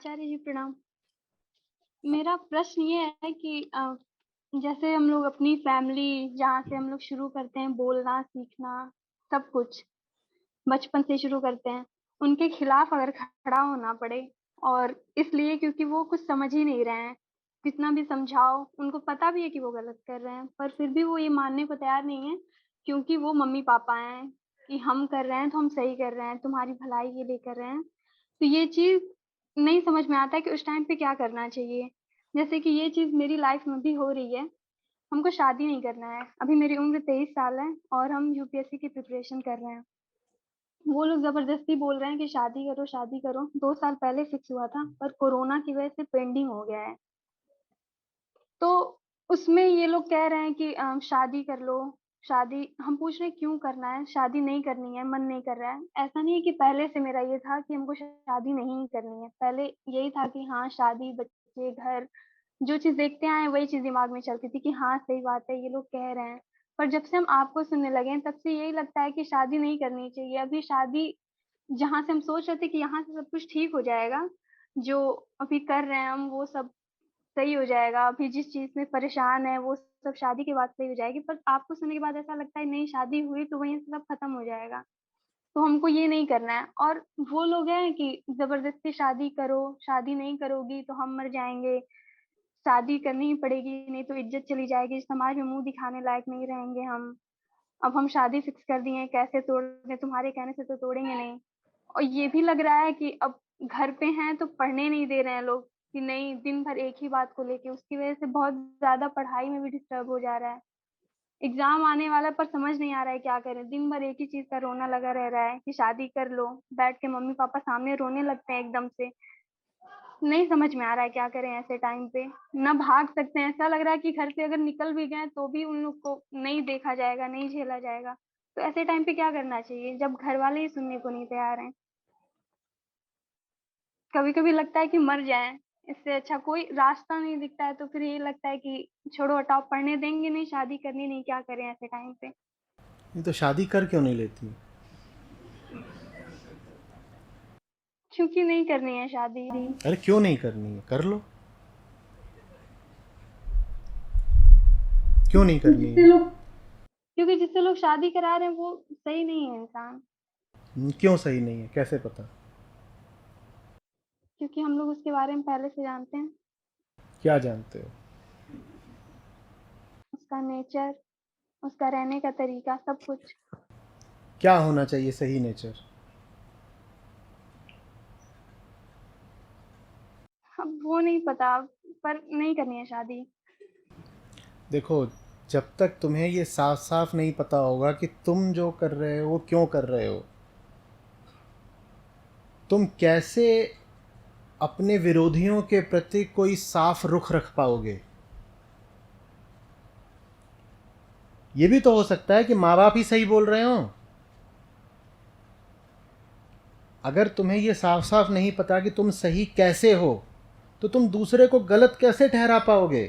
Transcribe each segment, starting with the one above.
आचार्य जी प्रणाम। मेरा प्रश्न ये है कि जैसे हम लोग अपनी फैमिली जहाँ से हम लोग शुरू करते हैं बोलना, सीखना, सब कुछ बचपन से शुरू करते हैं, उनके खिलाफ अगर खड़ा होना पड़े और इसलिए क्योंकि वो कुछ समझ ही नहीं रहे हैं, कितना भी समझाओ, उनको पता भी है कि वो गलत कर रहे हैं, पर फिर भी वो ये मानने को तैयार नहीं है क्योंकि वो मम्मी-पापा हैं कि हम कर रहे हैं तो हम सही कर रहे हैं, तुम्हारी भलाई के लिए कर रहे हैं। तो ये चीज़ नहीं समझ में आता है कि उस टाइम पे क्या करना चाहिए। जैसे कि ये चीज़ मेरी लाइफ़ में भी हो रही है। हमको शादी नहीं करना है। अभी मेरी उम्र 23 साल है और हम यूपीएससी की प्रिपरेशन कर रहे हैं। वो लोग ज़बरदस्ती बोल रहे हैं कि शादी करो, शादी करो। 2 साल पहले फिक्स हुआ था पर कोरोना की वजह से पेंडिंग हो गया है। तो उसमें ये लोग कह रहे हैं कि शादी कर लो, शादी हम पूछ रहे हैं क्यों करना है? शादी नहीं करनी है, मन नहीं कर रहा है। ऐसा नहीं है कि पहले से मेरा ये था कि हमको शादी नहीं करनी है। पहले यही था कि हाँ, शादी, बच्चे, घर, जो चीज़ देखते आए हैं वही चीज़ दिमाग में चलती थी कि हाँ, सही बात है, ये लोग कह रहे हैं। पर जब से हम आपको सुनने लगे हैं तब से यही लगता है कि शादी नहीं करनी चाहिए। अभी शादी जहाँ से हम सोच रहे थे कि यहाँ से सब कुछ ठीक हो जाएगा, जो अभी कर रहे हैं हम वो सब सही हो जाएगा, अभी जिस चीज़ में परेशान है वो सब शादी के बाद सही हो जाएगी। पर आपको सुनने के बाद ऐसा लगता है नहीं शादी हुई तो वहीं से सब खत्म हो जाएगा। तो हमको ये नहीं करना है और वो लोग हैं कि ज़बरदस्ती शादी करो, शादी नहीं करोगी तो हम मर जाएँगे, शादी करनी ही पड़ेगी नहीं तो इज़्ज़त चली जाएगी, समाज में मुँह दिखाने लायक नहीं रहेंगे हम। अब हम शादी फिक्स कर दिए हैं, कैसे तोड़ दें, तुम्हारे कहने से तो तोड़ेंगे नहीं। और ये भी लग रहा है कि अब घर पे हैं तो पढ़ने नहीं दे रहे हैं लोग, कि नहीं दिन भर एक ही बात को लेके उसकी वज़ह से बहुत ज़्यादा पढ़ाई में भी डिस्टर्ब हो जा रहा है। एग्ज़ाम आने वाला है पर समझ नहीं आ रहा है क्या करें? दिन भर एक ही चीज़ का रोना लगा रह रहा है कि शादी कर लो, बैठ के मम्मी-पापा सामने रोने लगते हैं एकदम से। नहीं समझ में आ रहा है क्या करें ऐसे टाइम पे? ना भाग सकते हैं, ऐसा लग रहा है कि घर से अगर निकल भी गए तो भी उन लोग को नहीं देखा जाएगा, नहीं झेला जाएगा। तो ऐसे टाइम पे क्या करना चाहिए जब घरवाले ही सुनने को नहीं तैयार हैं? कभी-कभी लगता है कि मर जाएँ, इससे अच्छा कोई रास्ता नहीं दिखता है तो फिर ये लगता है कि छोड़ो हटाओ पढ़ने देंगे नहीं, शादी करनी नहीं, क्या करें ऐसे टाइम पे? नहीं तो शादी कर क्यों नहीं लेती? क्योंकि नहीं करनी है शादी। अरे क्यों नहीं करनी है? कर लो। क्यों नहीं करनी जिससे है? लोग क्योंकि जिससे लोग शादी करा रहे हैं वो सही नहीं है इंसान, क्यों सही नहीं है? कैसे पता? क्योंकि हम लोग उसके बारे में पहले से जानते हैं, क्या जानते हो? उसका नेचर, उसका रहने का तरीका, सब कुछ। क्या होना चाहिए सही नेचर? अब वो नहीं पता, पर नहीं करनी है शादी। देखो, जब तक तुम्हें ये साफ साफ नहीं पता होगा कि तुम जो कर रहे हो वो क्यों कर रहे हो, तुम कैसे अपने विरोधियों के प्रति कोई साफ रुख रख पाओगे? ये भी तो हो सकता है कि माँ बाप ही सही बोल रहे हो। अगर तुम्हें ये साफ साफ नहीं पता कि तुम सही कैसे हो, तो तुम दूसरे को गलत कैसे ठहरा पाओगे?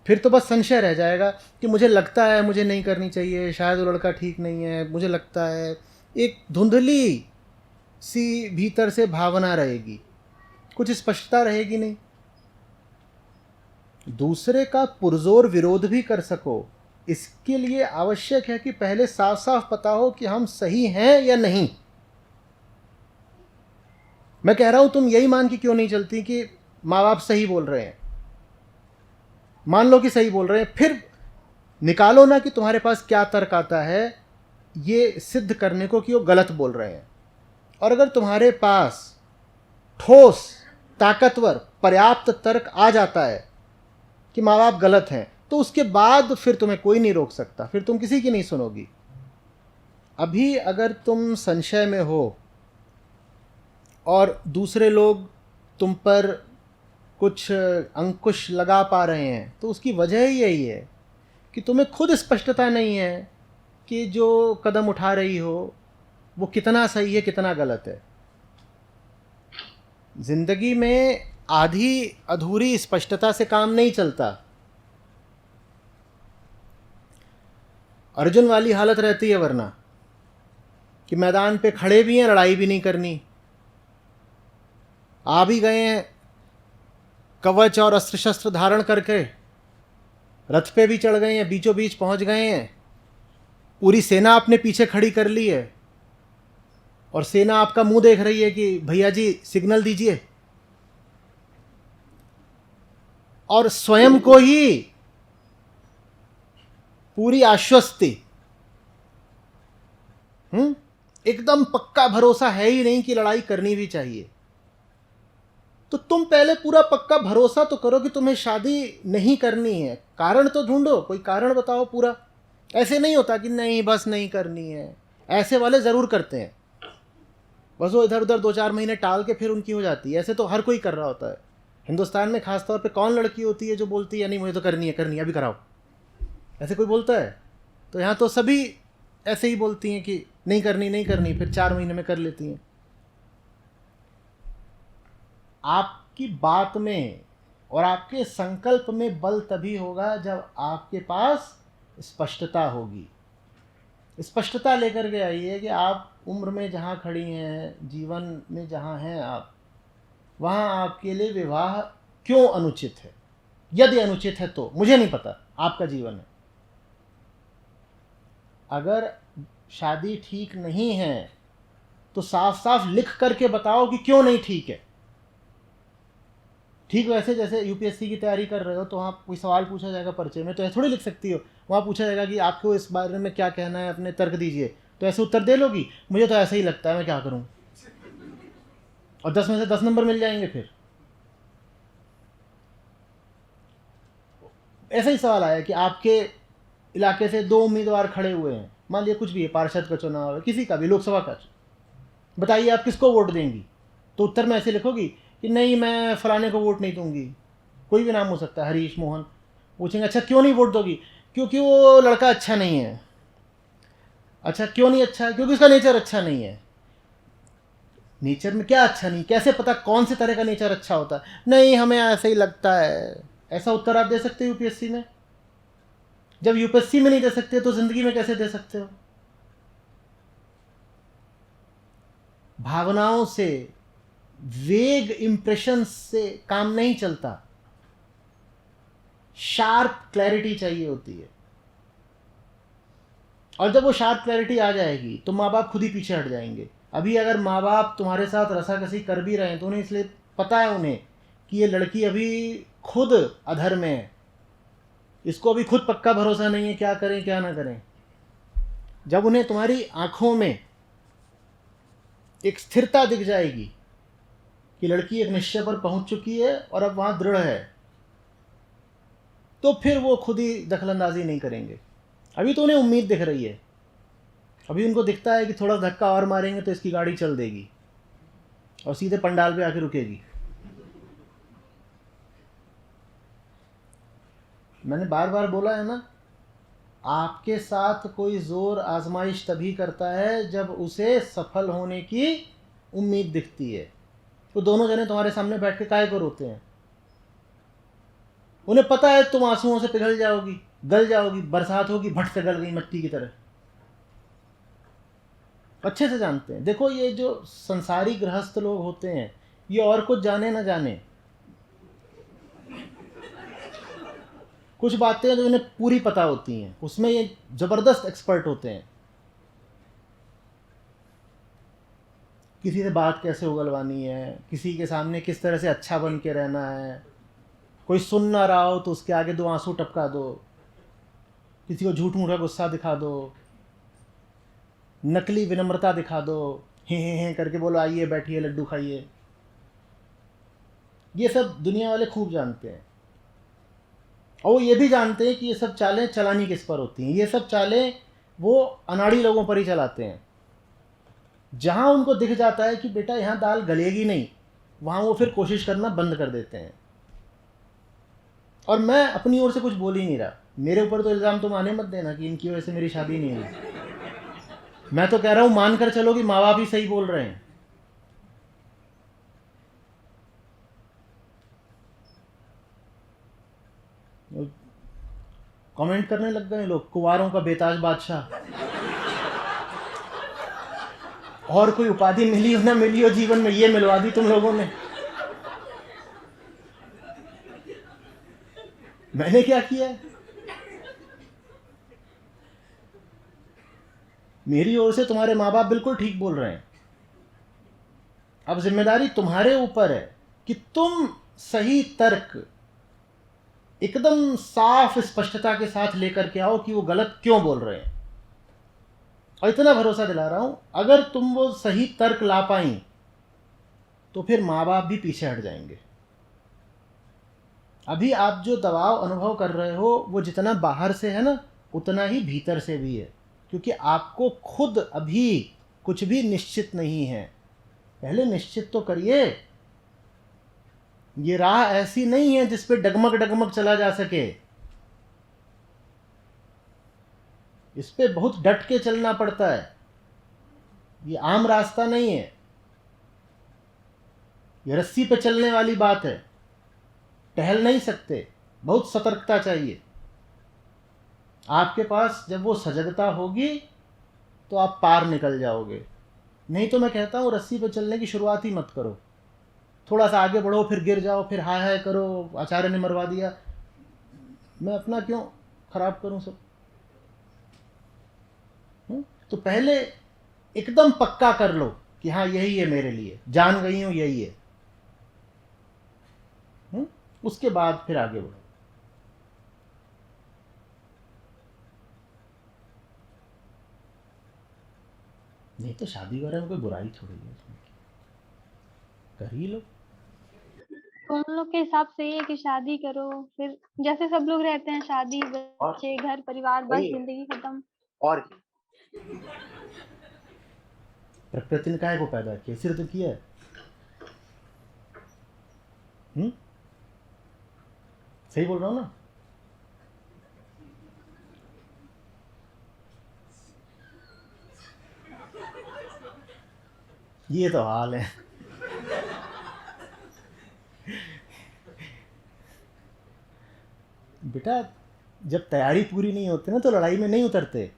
फिर तो बस संशय रह जाएगा कि मुझे लगता है मुझे नहीं करनी चाहिए, शायद वो लड़का ठीक नहीं है, मुझे लगता है। एक धुंधली सी भीतर से भावना रहेगी, कुछ स्पष्टता रहेगी नहीं। दूसरे का पुरजोर विरोध भी कर सको, इसके लिए आवश्यक है कि पहले साफ साफ पता हो कि हम सही हैं या नहीं। मैं कह रहा हूं तुम यही मान के क्यों नहीं चलती कि माँ बाप सही बोल रहे हैं? मान लो कि सही बोल रहे हैं, फिर निकालो ना कि तुम्हारे पास क्या तर्क आता है ये सिद्ध करने को कि वो गलत बोल रहे हैं। और अगर तुम्हारे पास ठोस, ताकतवर, पर्याप्त तर्क आ जाता है कि माँ बाप गलत हैं, तो उसके बाद फिर तुम्हें कोई नहीं रोक सकता, फिर तुम किसी की नहीं सुनोगी। अभी अगर तुम संशय में हो और दूसरे लोग तुम पर कुछ अंकुश लगा पा रहे हैं, तो उसकी वजह ही यही है कि तुम्हें खुद स्पष्टता नहीं है कि जो कदम उठा रही हो वो कितना सही है, कितना गलत है। ज़िंदगी में आधी अधूरी स्पष्टता से काम नहीं चलता। अर्जुन वाली हालत रहती है वरना, कि मैदान पे खड़े भी हैं, लड़ाई भी नहीं करनी। आ भी गए हैं कवच और अस्त्र शस्त्र धारण करके, रथ पे भी चढ़ गए हैं, बीचों बीच पहुंच गए हैं, पूरी सेना आपने पीछे खड़ी कर ली है और सेना आपका मुंह देख रही है कि भैया जी सिग्नल दीजिए, और स्वयं को ही पूरी आश्वस्ति, एकदम पक्का भरोसा है ही नहीं कि लड़ाई करनी भी चाहिए, तो तुम पहले पूरा पक्का भरोसा तो करो कि तुम्हें शादी नहीं करनी है। कारण तो ढूंढो, कोई कारण बताओ पूरा। ऐसे नहीं होता कि नहीं बस नहीं करनी है, ऐसे वाले ज़रूर करते हैं, बस वो इधर उधर 2-4 महीने टाल के फिर उनकी हो जाती है। ऐसे तो हर कोई कर रहा होता है। हिंदुस्तान में खासतौर पे कौन लड़की होती है जो बोलती है नहीं मुझे तो करनी है अभी कराओ, ऐसे कोई बोलता है? तो यहाँ तो सभी ऐसे ही बोलती हैं कि नहीं करनी, फिर 4 महीने में कर लेती हैं। आपकी बात में और आपके संकल्प में बल तभी होगा जब आपके पास स्पष्टता होगी। स्पष्टता लेकर के आइए कि आप उम्र में जहाँ खड़ी हैं, जीवन में जहाँ हैं आप, वहाँ आपके लिए विवाह क्यों अनुचित है। यदि अनुचित है तो मुझे नहीं पता, आपका जीवन है। अगर शादी ठीक नहीं है तो साफ साफ लिख करके बताओ कि क्यों नहीं ठीक है। ठीक वैसे जैसे यूपीएससी की तैयारी कर रहे हो तो वहाँ कोई सवाल पूछा जाएगा परिचय में, तो ऐसे थोड़ी लिख सकती हो। वहाँ पूछा जाएगा कि आपको इस बारे में क्या कहना है, अपने तर्क दीजिए, तो ऐसे उत्तर दे लोगी मुझे तो ऐसा ही लगता है, मैं क्या करूँ, और 10 में से 10 नंबर मिल जाएंगे। फिर ऐसा ही सवाल आया कि आपके इलाके से 2 उम्मीदवार खड़े हुए हैं, मान लिया कुछ भी है, पार्षद का चुनाव है, किसी का भी, लोकसभा का, बताइए आप किसको वोट देंगी। तो उत्तर में ऐसे लिखोगी कि नहीं मैं फलाने को वोट नहीं दूंगी, कोई भी नाम हो सकता है, हरीश, मोहन। पूछेंगे अच्छा क्यों नहीं वोट दोगी? क्योंकि वो लड़का अच्छा नहीं है। अच्छा क्यों नहीं अच्छा? क्योंकि उसका नेचर अच्छा नहीं है। नेचर में क्या अच्छा नहीं, कैसे पता कौन से तरह का नेचर अच्छा होता है? नहीं हमें ऐसा ही लगता है। ऐसा उत्तर आप दे सकते हो यूपीएससी में? जब यूपीएससी में नहीं दे सकते तो जिंदगी में कैसे दे सकते हो? भावनाओं से, वेग इंप्रेशन से काम नहीं चलता, शार्प क्लैरिटी चाहिए होती है। और जब वो शार्प क्लैरिटी आ जाएगी तो माँ बाप खुद ही पीछे हट जाएंगे। अभी अगर माँ बाप तुम्हारे साथ रसाकसी कर भी रहे हैं तो उन्हें इसलिए पता है उन्हें कि ये लड़की अभी खुद अधर में है, इसको अभी खुद पक्का भरोसा नहीं है क्या करें क्या ना करें। जब उन्हें तुम्हारी आंखों में एक स्थिरता दिख जाएगी कि लड़की एक निश्चय पर पहुंच चुकी है और अब वहां दृढ़ है, तो फिर वो खुद ही दखलंदाजी नहीं करेंगे। अभी तो उन्हें उम्मीद दिख रही है, अभी उनको दिखता है कि थोड़ा धक्का और मारेंगे तो इसकी गाड़ी चल देगी और सीधे पंडाल पे आके रुकेगी। मैंने बार बार बोला है ना, आपके साथ कोई जोर आजमाइश तभी करता है जब उसे सफल होने की उम्मीद दिखती है। तो दोनों जने तुम्हारे सामने बैठ के काहे को रोते हैं? उन्हें पता है तुम आंसुओं से पिघल जाओगी, गल जाओगी, बरसात होगी भट से गल गई मिट्टी की तरह। अच्छे से जानते हैं। देखो ये जो संसारी गृहस्थ लोग होते हैं ये और कुछ जाने ना जाने, कुछ बातें जो इन्हें पूरी पता होती हैं उसमें ये जबरदस्त एक्सपर्ट होते हैं। किसी से बात कैसे उगलवानी है, किसी के सामने किस तरह से अच्छा बन के रहना है, कोई सुन ना रहा हो तो उसके आगे 2 आंसू टपका दो, किसी को झूठ मूठा गुस्सा दिखा दो, नकली विनम्रता दिखा दो, हे करके बोलो आइए बैठिए लड्डू खाइए। ये सब दुनिया वाले खूब जानते हैं। और वो ये भी जानते हैं कि ये सब चालें चलानी किस पर होती हैं। ये सब चालें वो अनाड़ी लोगों पर ही चलाते हैं। जहाँ उनको दिख जाता है कि बेटा यहाँ दाल गलेगी नहीं, वहाँ वो फिर कोशिश करना बंद कर देते हैं। और मैं अपनी ओर से कुछ बोल ही नहीं रहा, मेरे ऊपर तो इल्ज़ाम तुम आने मत देना कि इनकी वजह से मेरी शादी नहीं हुई। मैं तो कह रहा हूँ मानकर चलो कि माँ बाप ही सही बोल रहे हैं। कमेंट करने लग गए लोग, कुंवारों का बेताज बादशाह। और कोई उपाधि मिली हो ना मिली हो जीवन में, ये मिलवा दी तुम लोगों ने। मैंने क्या किया है? मेरी ओर से तुम्हारे माँ बाप बिल्कुल ठीक बोल रहे हैं। अब जिम्मेदारी तुम्हारे ऊपर है कि तुम सही तर्क एकदम साफ स्पष्टता के साथ लेकर के आओ कि वो गलत क्यों बोल रहे हैं। और इतना भरोसा दिला रहा हूं, अगर तुम वो सही तर्क ला पाई तो फिर माँ बाप भी पीछे हट जाएंगे। अभी आप जो दबाव अनुभव कर रहे हो वो जितना बाहर से है ना, उतना ही भीतर से भी है, क्योंकि आपको खुद अभी कुछ भी निश्चित नहीं है। पहले निश्चित तो करिए। ये राह ऐसी नहीं है जिस पे डगमग डगमग चला जा सके। इस पे बहुत डट के चलना पड़ता है। ये आम रास्ता नहीं है, ये रस्सी पे चलने वाली बात है। टहल नहीं सकते, बहुत सतर्कता चाहिए। आपके पास जब वो सजगता होगी तो आप पार निकल जाओगे। नहीं तो मैं कहता हूँ रस्सी पे चलने की शुरुआत ही मत करो। थोड़ा सा आगे बढ़ो, फिर गिर जाओ, फिर हाय हाय करो, आचार्य ने मरवा दिया। मैं अपना क्यों खराब करूं सब? तो पहले एकदम पक्का कर लो कि हाँ यही है मेरे लिए, जान गई हूं यही है। उसके बाद फिर आगे बढ़ो। नहीं तो शादी वगैरह में कोई बुराई थोड़ी है, इसमें कर ही लो। तो उन लोग के हिसाब से ये है कि शादी करो, फिर जैसे सब लोग रहते हैं, शादी, और बच्चे, घर परिवार, बस वही है। जिंदगी खत्म। और प्रकृति ने काहे को पैदा किया, सिर्फ तो किया है। सही बोल रहा हूँ ना? ये तो हाल है। बेटा जब तैयारी पूरी नहीं होती ना तो लड़ाई में नहीं उतरते।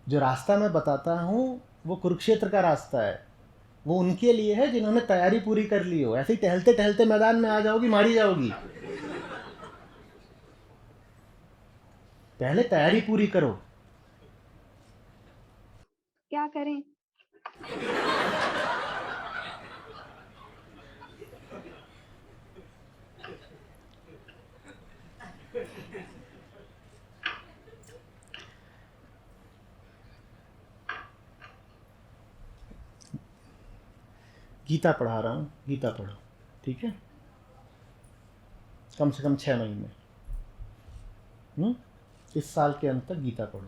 जो रास्ता मैं बताता हूँ वो कुरुक्षेत्र का रास्ता है। वो उनके लिए है जिन्होंने तैयारी पूरी कर ली हो। ऐसे ही टहलते टहलते मैदान में आ जाओगी, मारी जाओगी। पहले तैयारी पूरी करो। क्या करें? गीता पढ़ा रहा हूँ, गीता पढ़ो, ठीक है? कम से कम 6 महीने। इस साल के अंत तक गीता पढ़ो,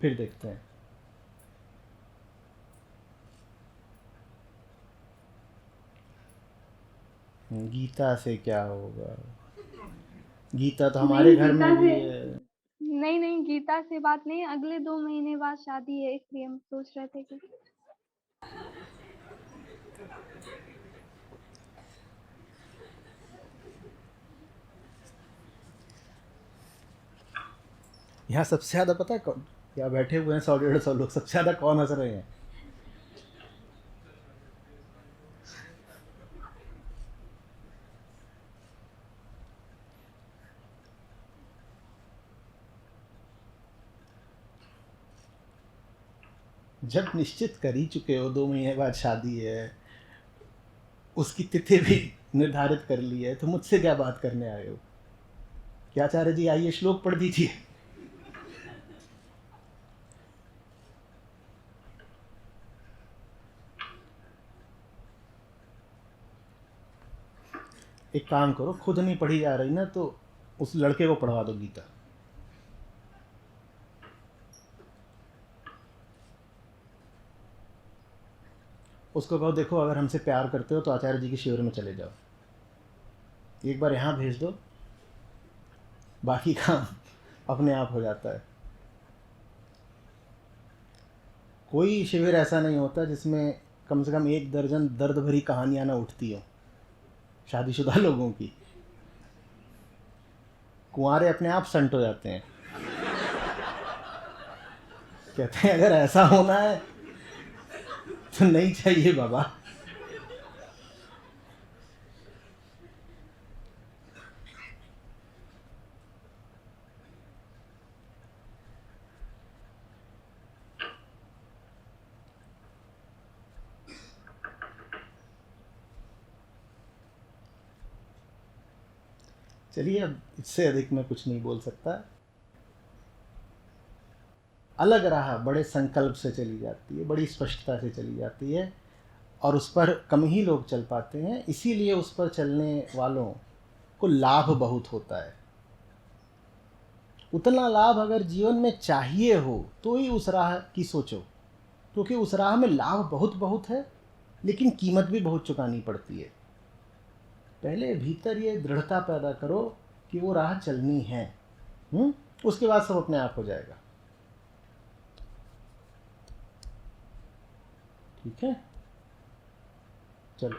फिर देखते हैं। गीता से क्या होगा? गीता तो हमारे घर में भी है। नहीं नहीं, गीता से बात नहीं। अगले 2 महीने बाद शादी है, इसलिए हम सोच रहे थे कि यहाँ सबसे ज़्यादा पता है कौन? यहाँ बैठे हुए हैं 100-150 लोग, सबसे ज़्यादा कौन हंस रहे हैं? जब निश्चित कर ही चुके हो 2 महीने बाद शादी है, उसकी तिथि भी निर्धारित कर ली है, तो मुझसे क्या बात करने आए हो? क्या आचार्य जी आइए श्लोक पढ़ दीजिए। एक काम करो, खुद नहीं पढ़ी जा रही ना तो उस लड़के को पढ़वा दो गीता। उसको कहो देखो अगर हमसे प्यार करते हो तो आचार्य जी के शिविर में चले जाओ, एक बार यहाँ भेज दो, बाकी काम अपने आप हो जाता है। कोई शिविर ऐसा नहीं होता जिसमें कम से कम 1 दर्जन दर्द भरी कहानियां ना उठती हो शादीशुदा लोगों की। कुंवारे अपने आप संट हो जाते हैं, कहते हैं अगर ऐसा होना है तो नहीं चाहिए बाबा। चलिए, अब इससे अधिक मैं कुछ नहीं बोल सकता। अलग राह बड़े संकल्प से चली जाती है, बड़ी स्पष्टता से चली जाती है, और उस पर कम ही लोग चल पाते हैं। इसीलिए उस पर चलने वालों को लाभ बहुत होता है। उतना लाभ अगर जीवन में चाहिए हो तो ही उस राह की सोचो, क्योंकि उस राह में लाभ बहुत बहुत है, लेकिन कीमत भी बहुत चुकानी पड़ती है। पहले भीतर ये दृढ़ता पैदा करो कि वो राह चलनी है। उसके बाद सब अपने आप हो जाएगा। ठीक है, चलो।